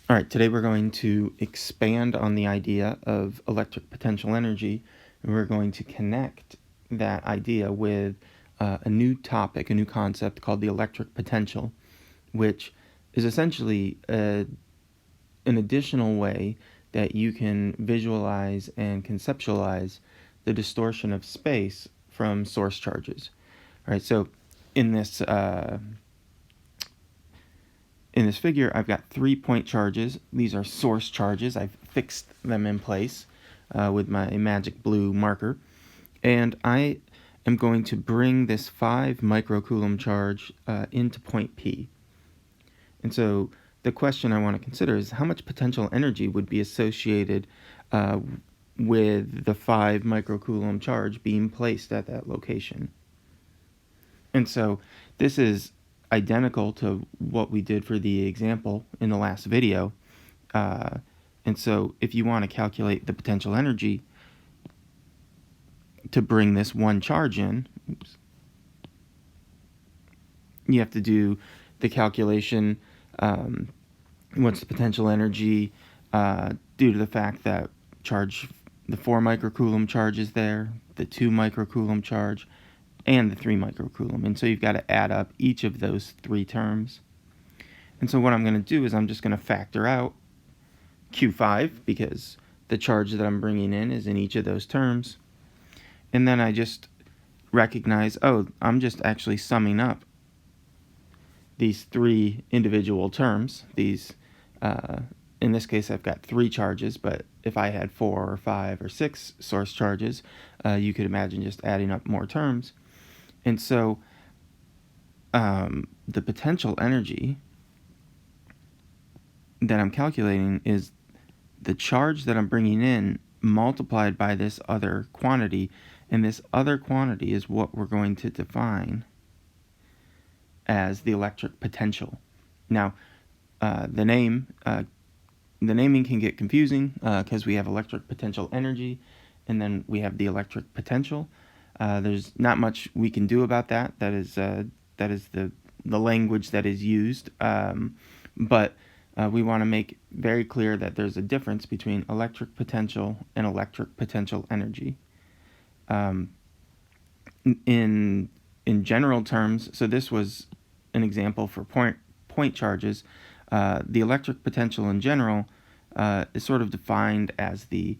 All right, today we're going to expand on the idea of electric potential energy, and we're going to connect that idea with a new topic, a new concept called the electric potential, which is essentially an additional way that you can visualize and conceptualize the distortion of space from source charges. All right, so in this uh, in this figure, I've got 3-point charges. These are source charges. I've fixed them in place with my magic blue marker. And I am going to bring this 5 microcoulomb charge into point P. And so the question I want to consider is how much potential energy would be associated with the 5 microcoulomb charge being placed at that location. And so this is identical to what we did for the example in the last video. And so if you want to calculate the potential energy to bring this one charge in, you have to do the calculation. What's the potential energy due to the fact that the 4 microcoulomb charge is there, the 2 microcoulomb charge, and the 3 microcoulomb. And so you've got to add up each of those 3 terms. And so what I'm going to do is I'm just going to factor out Q5 because the charge that I'm bringing in is in each of those terms. And then I just recognize, oh, I'm just actually summing up these 3 individual terms. These, in this case, I've got 3 charges, but if I had 4 or 5 or 6 source charges, you could imagine just adding up more terms. And so the potential energy that I'm calculating is the charge that I'm bringing in multiplied by this other quantity, and this other quantity is what we're going to define as the electric potential. Now, the naming can get confusing because we have electric potential energy, and then we have the electric potential. There's not much we can do about that. That is the language that is used, but we want to make very clear that there's a difference between electric potential and electric potential energy. In general terms, so this was an example for point charges. The electric potential in general is sort of defined as the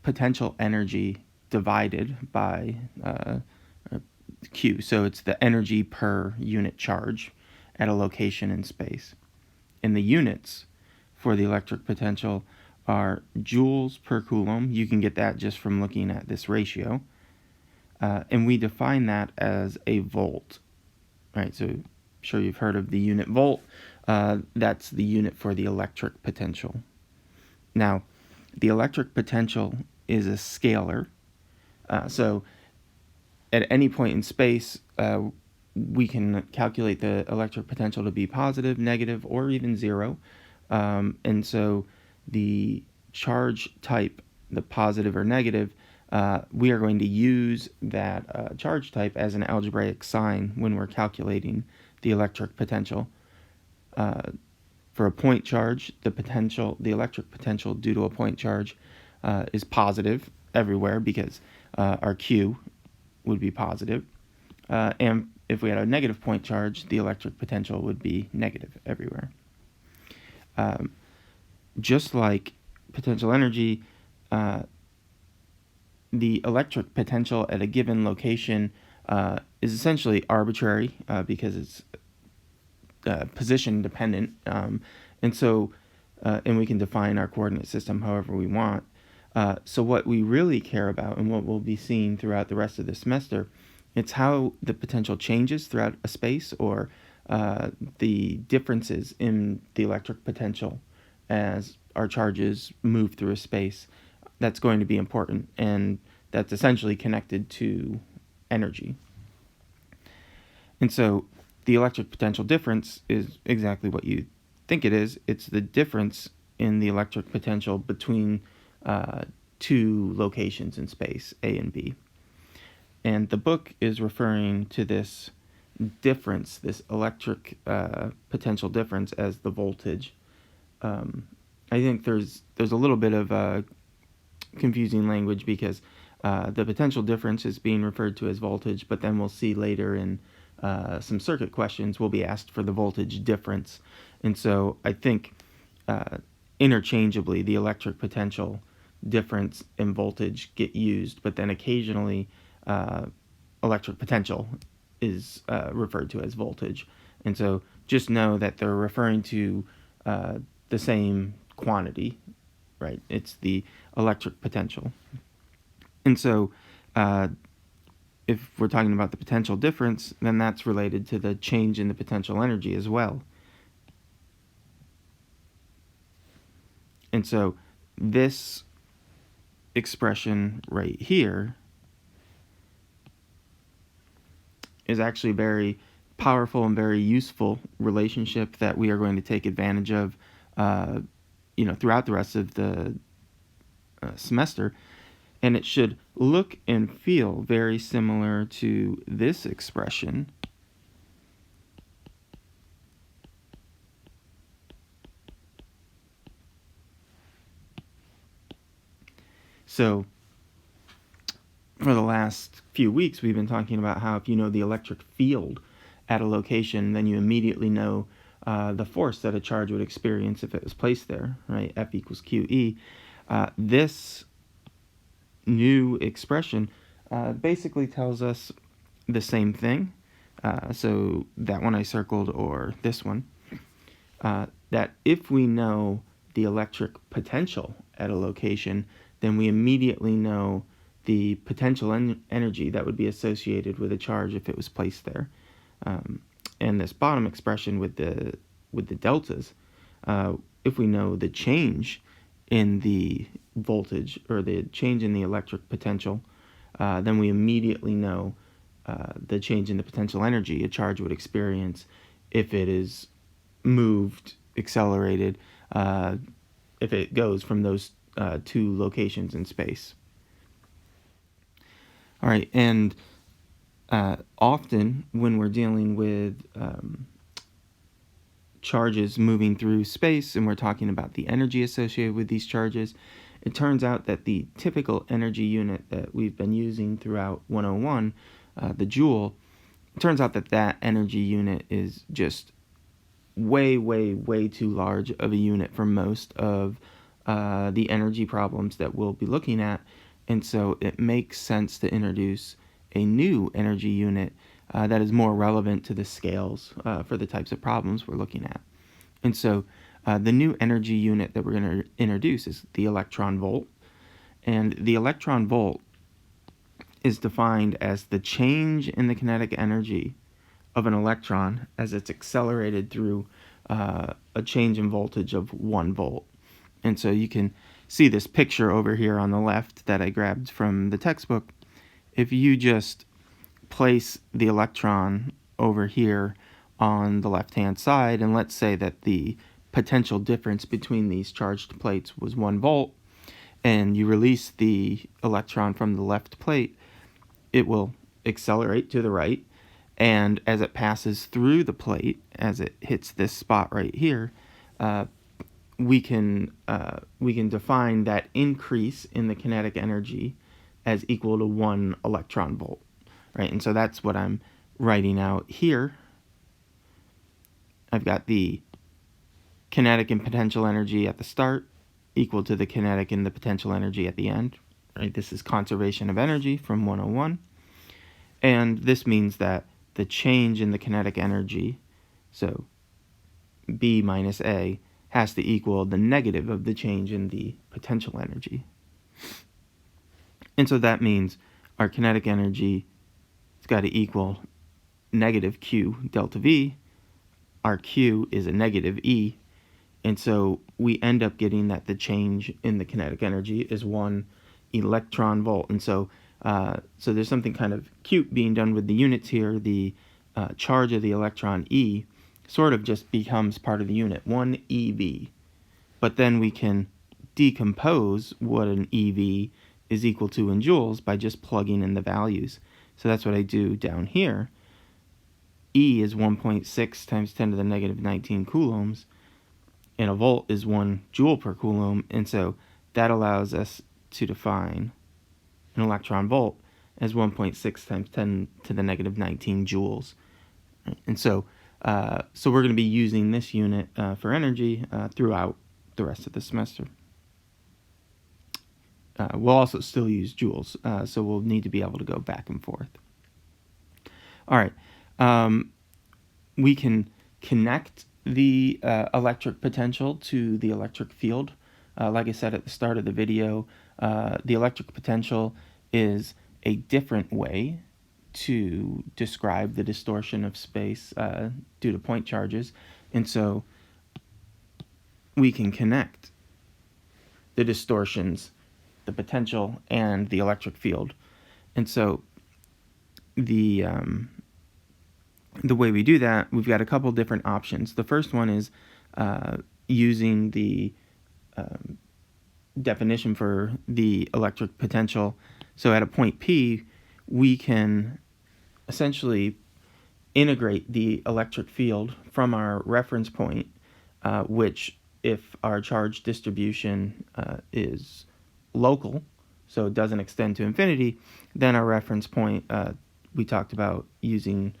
potential energy divided by Q. So it's the energy per unit charge at a location in space. And the units for the electric potential are joules per coulomb. You can get that just from looking at this ratio. And we define that as a volt. Right, so I'm sure you've heard of the unit volt. That's the unit for the electric potential. Now, the electric potential is a scalar. So at any point in space, we can calculate the electric potential to be positive, negative, or even 0. And so the charge type, the positive or negative, we are going to use that charge type as an algebraic sign when we're calculating the electric potential. For a point charge, the electric potential due to a point charge is positive everywhere because our Q would be positive. And if we had a negative point charge, the electric potential would be negative everywhere. Just like potential energy, the electric potential at a given location is essentially arbitrary because it's position dependent. And we can define our coordinate system however we want. So what we really care about and what we'll be seeing throughout the rest of the semester, it's how the potential changes throughout a space or the differences in the electric potential as our charges move through a space. That's going to be important, and that's essentially connected to energy. And so the electric potential difference is exactly what you think it is. It's the difference in the electric potential between 2 locations in space, A and B. And the book is referring to this difference, this electric potential difference, as the voltage I think there's a little bit of confusing language because the potential difference is being referred to as voltage, but then we'll see later in some circuit questions we'll be asked for the voltage difference. And so I think interchangeably the electric potential difference and voltage get used, but then occasionally electric potential is referred to as voltage. And so just know that they're referring to the same quantity, right? It's the electric potential. And so if we're talking about the potential difference, then that's related to the change in the potential energy as well. And so this expression right here is actually a very powerful and very useful relationship that we are going to take advantage of throughout the rest of the semester. And it should look and feel very similar to this expression. So for the last few weeks, we've been talking about how if you know the electric field at a location, then you immediately know the force that a charge would experience if it was placed there, right? F equals QE. This new expression basically tells us the same thing. So that one I circled, or this one, that if we know the electric potential at a location, then we immediately know the potential energy that would be associated with a charge if it was placed there. And this bottom expression with the deltas, if we know the change in the voltage or the change in the electric potential, then we immediately know the change in the potential energy a charge would experience if it is moved, accelerated, if it goes from those two locations in space. All right, and often when we're dealing with charges moving through space and we're talking about the energy associated with these charges, it turns out that the typical energy unit that we've been using throughout 101, the joule, it turns out that that energy unit is just way, way, way too large of a unit for most of the energy problems that we'll be looking at. And so it makes sense to introduce a new energy unit that is more relevant to the scales for the types of problems we're looking at. And so the new energy unit that we're going to introduce is the electron volt. And the electron volt is defined as the change in the kinetic energy of an electron as it's accelerated through a change in voltage of 1 volt. And so you can see this picture over here on the left that I grabbed from the textbook. If you just place the electron over here on the left-hand side, and let's say that the potential difference between these charged plates was 1 volt, and you release the electron from the left plate, it will accelerate to the right, and as it passes through the plate, as it hits this spot right here, we can define that increase in the kinetic energy as equal to 1 electron volt, right? And so that's what I'm writing out here. I've got the kinetic and potential energy at the start equal to the kinetic and the potential energy at the end, right? This is conservation of energy from 101. And this means that the change in the kinetic energy, so B minus A, has to equal the negative of the change in the potential energy. And so that means our kinetic energy has got to equal negative Q delta V. Our Q is a negative E. And so we end up getting that the change in the kinetic energy is 1 electron volt. And so there's something kind of cute being done with the units here. The charge of the electron E sort of just becomes part of the unit, 1 eV. But then we can decompose what an eV is equal to in joules by just plugging in the values. So that's what I do down here. E is 1.6 times 10 to the negative 19 coulombs. and a volt is 1 joule per coulomb, and so that allows us to define an electron volt as 1.6 times 10 to the negative 19 joules. And so we're going to be using this unit for energy throughout the rest of the semester. We'll also still use joules, so we'll need to be able to go back and forth. All right, we can connect the electric potential to the electric field. Like I said at the start of the video, the electric potential is a different way to describe the distortion of space due to point charges, and so we can connect the distortions, the potential, and the electric field. And so the way we do that, we've got a couple different options. The first one is using the definition for the electric potential. So at a point P, we can essentially integrate the electric field from our reference point, which, if our charge distribution is local, so it doesn't extend to infinity, then our reference point, we talked about using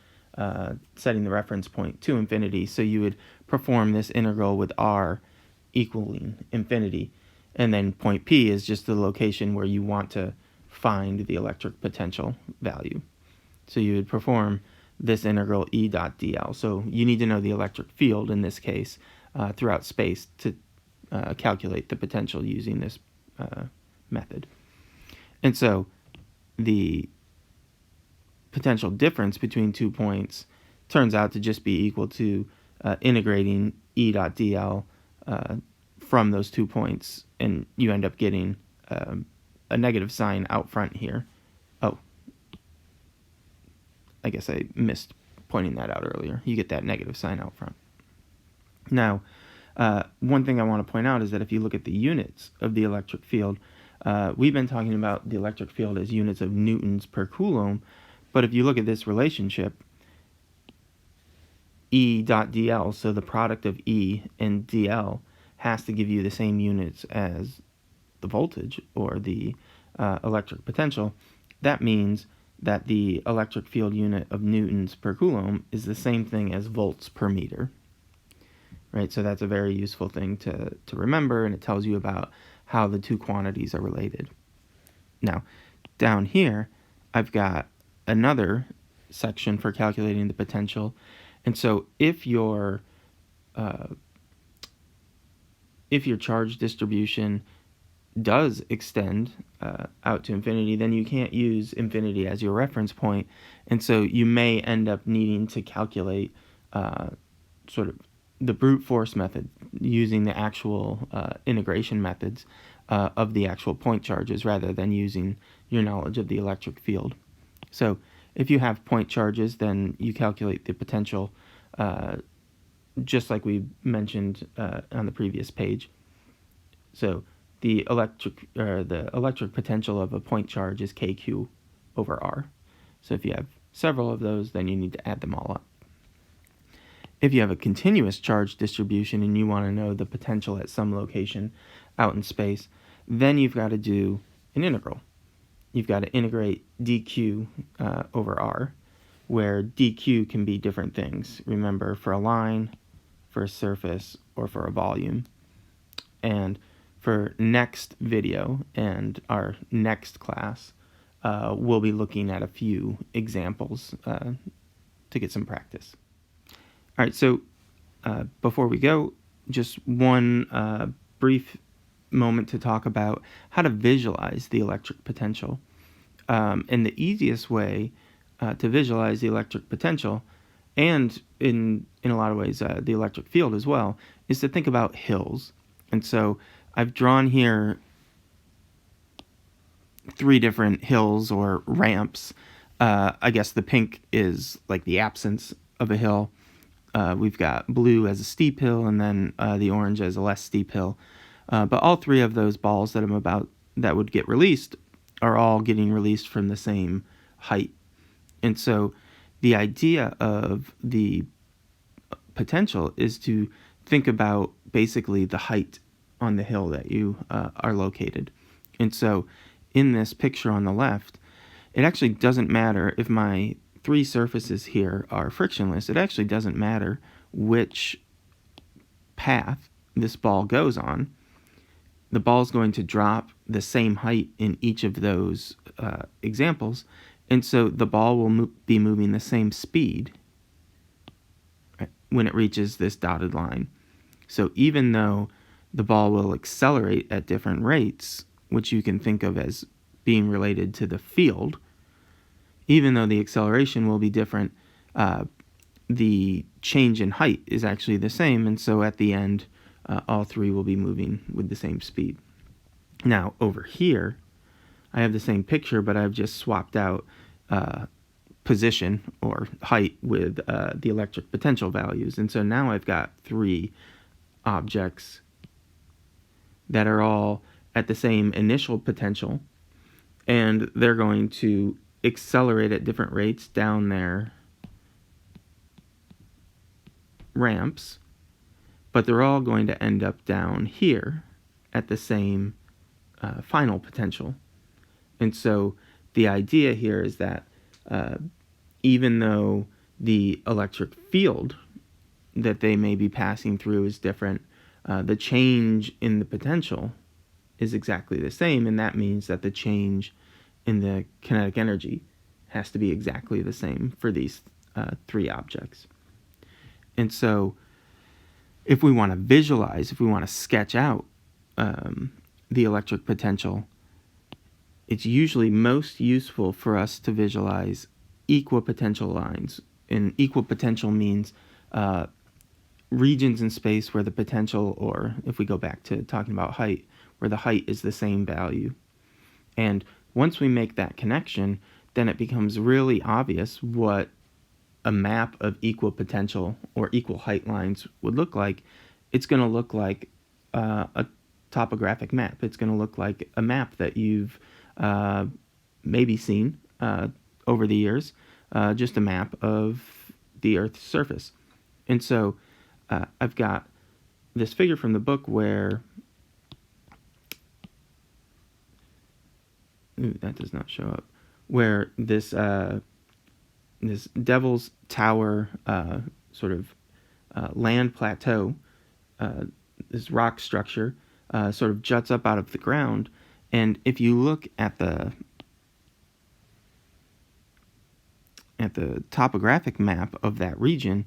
setting the reference point to infinity. So you would perform this integral with r equaling infinity, and then point P is just the location where you want to find the electric potential value. So you would perform this integral E dot dl. So you need to know the electric field in this case throughout space to calculate the potential using this method. And so the potential difference between 2 points turns out to just be equal to integrating E dot dl from those 2 points, and you end up getting a negative sign out front here. Oh, I guess I missed pointing that out earlier. You get that negative sign out front. Now, one thing I want to point out is that if you look at the units of the electric field, we've been talking about the electric field as units of newtons per coulomb, but if you look at this relationship, E dot dl, so the product of E and dl, has to give you the same units as the voltage or the electric potential. That means that the electric field unit of newtons per coulomb is the same thing as volts per meter. Right, so that's a very useful thing to remember, and it tells you about how the two quantities are related. Now, down here, I've got another section for calculating the potential, and so if your charge distribution does extend out to infinity, then you can't use infinity as your reference point, and so you may end up needing to calculate sort of the brute force method using the actual integration methods of the actual point charges rather than using your knowledge of the electric field. So if you have point charges, then you calculate the potential just like we mentioned on the previous page. So the electric potential of a point charge is kq over r. So if you have several of those, then you need to add them all up. If you have a continuous charge distribution and you want to know the potential at some location out in space, then you've got to do an integral. You've got to integrate dq over r, where dq can be different things. Remember, for a line, for a surface, or for a volume. And for next video and our next class, we'll be looking at a few examples to get some practice. All right, so before we go, just one brief moment to talk about how to visualize the electric potential. And the easiest way to visualize the electric potential, and in a lot of ways the electric field as well, is to think about hills. And so I've drawn here 3 different hills or ramps. I guess the pink is like the absence of a hill. We've got blue as a steep hill, and then the orange as a less steep hill. But all 3 of those balls that would get released are all getting released from the same height. And so the idea of the potential is to think about basically the height on the hill that you are located. And so in this picture on the left, it actually doesn't matter if my three surfaces here are frictionless. It actually doesn't matter which path this ball goes on. The ball is going to drop the same height in each of those examples, and so the ball will be moving the same speed when it reaches this dotted line. So even though the ball will accelerate at different rates, which you can think of as being related to the field, even though the acceleration will be different, the change in height is actually the same, and so at the end, all three will be moving with the same speed. Now, over here, I have the same picture, but I've just swapped out position or height with the electric potential values. And so now I've got three objects that are all at the same initial potential, and they're going to accelerate at different rates down their ramps, but they're all going to end up down here at the same final potential. And so the idea here is that even though the electric field that they may be passing through is different, the change in the potential is exactly the same, and that means that the change in the kinetic energy has to be exactly the same for these three objects. And so if we want to visualize, if we want to sketch out the electric potential, it's usually most useful for us to visualize equipotential lines. And equipotential means regions in space where the potential, or if we go back to talking about height, where the height is the same value. And once we make that connection, then it becomes really obvious what a map of equipotential or equal height lines would look like. It's going to look like a topographic map. It's going to look like a map that you've maybe seen over the years, just a map of the Earth's surface. And so I've got this figure from the book where, that does not show up, where this this Devil's Tower sort of land plateau, this rock structure, sort of juts up out of the ground. And if you look at the topographic map of that region,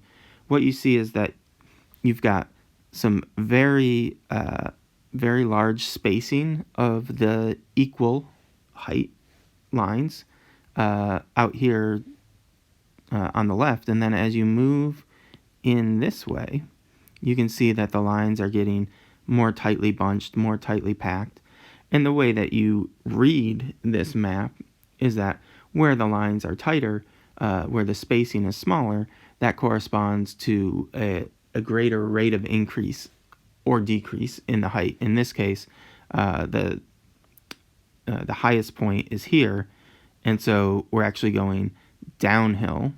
what you see is that you've got some very large spacing of the equal height lines out here on the left, and then as you move in this way, you can see that the lines are getting more tightly bunched, more tightly packed. And the way that you read this map is that where the lines are tighter, where the spacing is smaller, that corresponds to a greater rate of increase or decrease in the height. In this case, the highest point is here, and so we're actually going downhill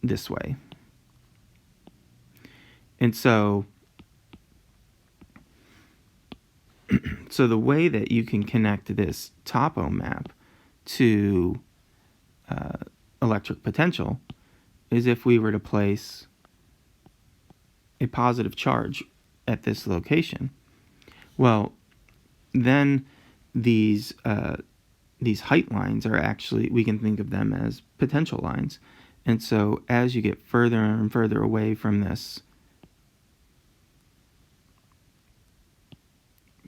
this way. And so the way that you can connect this topo map to electric potential is if we were to place a positive charge at this location. Well, then these height lines are actually, we can think of them as potential lines. And so as you get further and further away from this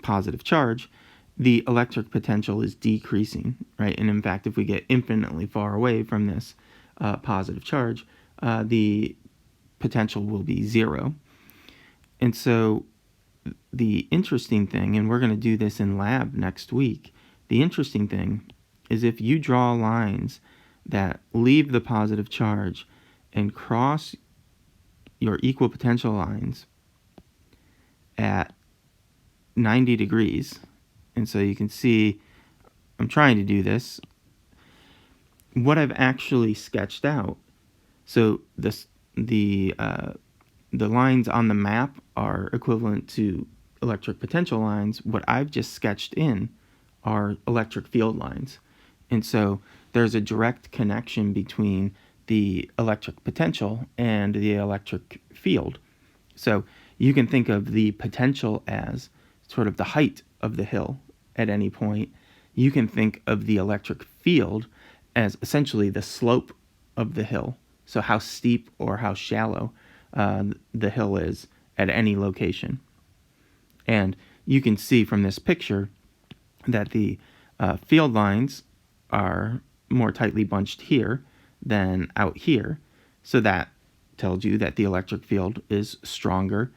positive charge, the electric potential is decreasing, right? And in fact, if we get infinitely far away from this positive charge, the potential will be zero. And so the interesting thing, and we're going to do this in lab next week, the interesting thing is if you draw lines that leave the positive charge and cross your equipotential lines at 90 degrees, and so you can see I'm trying to do this, what I've actually sketched out. So the the lines on the map are equivalent to electric potential lines. What I've just sketched in are electric field lines. And so there's a direct connection between the electric potential and the electric field. So you can think of the potential as sort of the height of the hill at any point. You can think of the electric field as essentially the slope of the hill. So how steep or how shallow the hill is at any location. And you can see from this picture that the field lines are more tightly bunched here than out here. So that tells you that the electric field is stronger,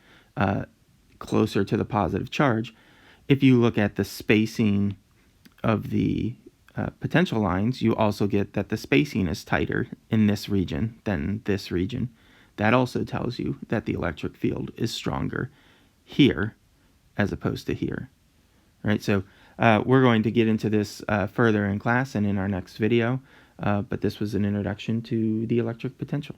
closer to the positive charge. If you look at the spacing of the potential lines, you also get that the spacing is tighter in this region than this region. That also tells you that the electric field is stronger here as opposed to here. Right? So we're going to get into this further in class and in our next video, but this was an introduction to the electric potential.